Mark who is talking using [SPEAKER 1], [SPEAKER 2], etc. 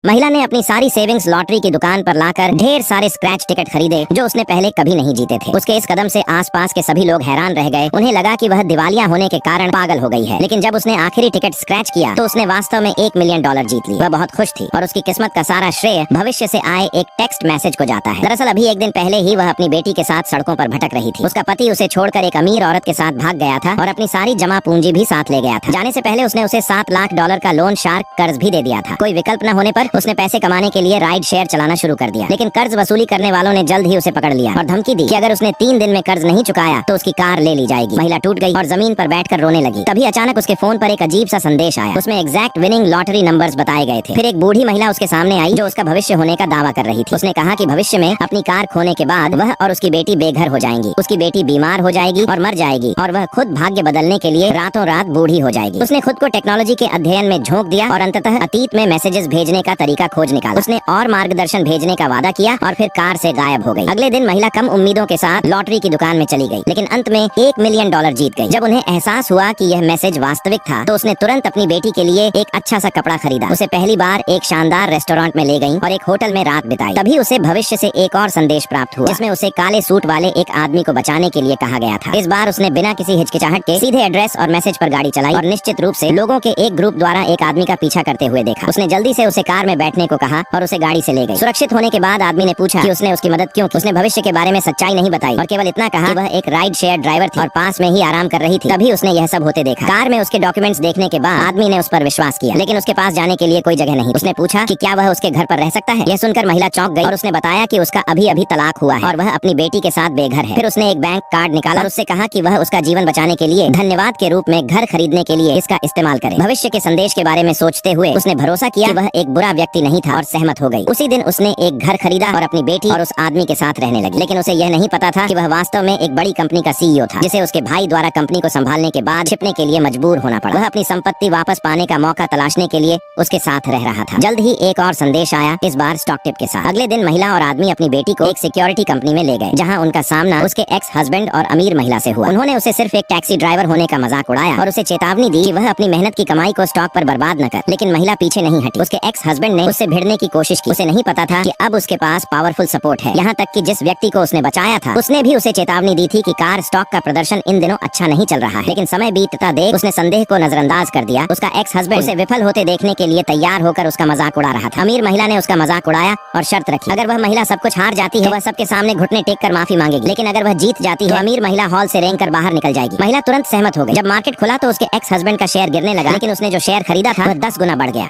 [SPEAKER 1] महिला ने अपनी सारी सेविंग्स लॉटरी की दुकान पर लाकर ढेर सारे स्क्रैच टिकट खरीदे जो उसने पहले कभी नहीं जीते थे। उसके इस कदम से आसपास के सभी लोग हैरान रह गए। उन्हें लगा कि वह दिवालिया होने के कारण पागल हो गई है। लेकिन जब उसने आखिरी टिकट स्क्रैच किया तो उसने वास्तव में $1 मिलियन जीत ली। वह बहुत खुश थी और उसकी किस्मत का सारा श्रेय भविष्य से आए एक टेक्स्ट मैसेज को जाता है। दरअसल अभी एक दिन पहले ही वह अपनी बेटी के साथ सड़कों पर भटक रही थी। उसका पति उसे छोड़कर एक अमीर औरत के साथ भाग गया था और अपनी सारी जमा पूंजी भी साथ ले गया था। जाने से पहले उसने उसे $7 लाख का लोन शार्क कर्ज भी दे दिया था। कोई विकल्प न होने पर उसने पैसे कमाने के लिए राइड शेयर चलाना शुरू कर दिया। लेकिन कर्ज वसूली करने वालों ने जल्द ही उसे पकड़ लिया और धमकी दी कि अगर उसने 3 दिन में कर्ज नहीं चुकाया तो उसकी कार ले ली जाएगी। महिला टूट गई और जमीन पर बैठकर रोने लगी। तभी अचानक उसके फोन पर एक अजीब सा संदेश आया। उसमें एग्जैक्ट विनिंग लॉटरी नंबर्स बताए गए थे। फिर एक बूढ़ी महिला उसके सामने आई जो उसका भविष्य होने का दावा कर रही थी। उसने कहा कि भविष्य में अपनी कार खोने के बाद वह और उसकी बेटी बेघर हो जाएंगी। उसकी बेटी बीमार हो जाएगी और मर जाएगी और वह खुद भाग्य बदलने के लिए रातों रात बूढ़ी हो जाएगी। उसने खुद को टेक्नोलॉजी के अध्ययन में झोंक दिया और अंततः अतीत में मैसेजेस भेजने का तरीका खोज निकाला। उसने और मार्गदर्शन भेजने का वादा किया और फिर कार से गायब हो गई। अगले दिन महिला कम उम्मीदों के साथ लॉटरी की दुकान में चली गई, लेकिन अंत में $1 मिलियन जीत गई। जब उन्हें एहसास हुआ कि यह मैसेज वास्तविक था तो उसने तुरंत अपनी बेटी के लिए एक अच्छा सा कपड़ा खरीदा। उसे पहली बार एक शानदार रेस्टोरेंट में ले गई और एक होटल में रात बिताई। तभी उसे भविष्य से एक और संदेश प्राप्त हुआ जिसमें उसे काले सूट वाले एक आदमी को बचाने के लिए कहा गया था। इस बार उसने बिना किसी हिचकिचाहट के सीधे एड्रेस और मैसेज पर गाड़ी चलाई और निश्चित रूप से लोगों के एक ग्रुप द्वारा एक आदमी का पीछा करते हुए देखा। उसने जल्दी से उसे कार में बैठने को कहा और उसे गाड़ी से ले गई। सुरक्षित होने के बाद आदमी ने पूछा कि उसने उसकी मदद क्यों की। उसने भविष्य के बारे में सच्चाई नहीं बताई और केवल इतना कहा कि वह एक राइड शेयर ड्राइवर थी और पास में ही आराम कर रही थी। तभी उसने यह सब होते देखा। कार में उसके डॉक्यूमेंट्स देखने के बाद आदमी ने उस पर विश्वास किया, लेकिन उसके पास जाने के लिए कोई जगह नहीं। उसने पूछा कि क्या वह उसके घर पर रह सकता है। यह सुनकर महिला चौंक गई और उसने बताया कि उसका अभी अभी तलाक हुआ है और वह अपनी बेटी के साथ बेघर है। फिर उसने एक बैंक कार्ड निकाला और उससे कहा कि वह उसका जीवन बचाने के लिए धन्यवाद के रूप में घर खरीदने के लिए इसका इस्तेमाल करे। भविष्य के संदेश के बारे में सोचते हुए उसने भरोसा किया कि वह एक बुरा व्यक्ति नहीं था और सहमत हो गई। उसी दिन उसने एक घर खरीदा और अपनी बेटी और उस आदमी के साथ रहने लगी। लेकिन उसे यह नहीं पता था कि वह वास्तव में एक बड़ी कंपनी का सीईओ था जिसे उसके भाई द्वारा कंपनी को संभालने के बाद छिपने के लिए मजबूर होना पड़ा। वह अपनी संपत्ति वापस पाने का मौका तलाशने के लिए उसके साथ रह रहा था। जल्द ही एक और संदेश आया, इस बार स्टॉक टिप के साथ। अगले दिन महिला और आदमी अपनी बेटी को एक सिक्योरिटी कंपनी में ले गए जहां उनका सामना उसके एक्स हस्बैंड और अमीर महिला से हुआ। उन्होंने उसे सिर्फ एक टैक्सी ड्राइवर होने का मजाक उड़ाया और उसे चेतावनी दी कि वह अपनी मेहनत की कमाई को स्टॉक पर बर्बाद न कर। लेकिन महिला पीछे नहीं हटी। उसके एक्स हस्बैंड ने उससे भिड़ने की कोशिश की। उसे नहीं पता था कि अब उसके पास पावरफुल सपोर्ट है। यहाँ तक कि जिस व्यक्ति को उसने बचाया था उसने भी उसे चेतावनी दी थी कि कार स्टॉक का प्रदर्शन इन दिनों अच्छा नहीं चल रहा है। लेकिन समय बीतता देख उसने संदेह को नजरअंदाज कर दिया। उसका एक्स हस्बैंड उसे विफल होते देखने के लिए तैयार होकर उसका मजाक उड़ा रहा था। अमीर महिला ने उसका मजाक उड़ाया और शर्त रखी, अगर वह महिला सब कुछ हार जाती है तो वह सबके सामने घुटने टेक कर माफी मांगेगी, लेकिन अगर वह जीत जाती है तो अमीर महिला हॉल से रेंग कर बाहर निकल जाएगी। महिला तुरंत सहमत हो गई। जब मार्केट खुला तो उसके एक्स हस्बैंड का शेयर गिरने लगा, लेकिन उसने जो शेयर खरीदा था वह 10 गुना बढ़ गया।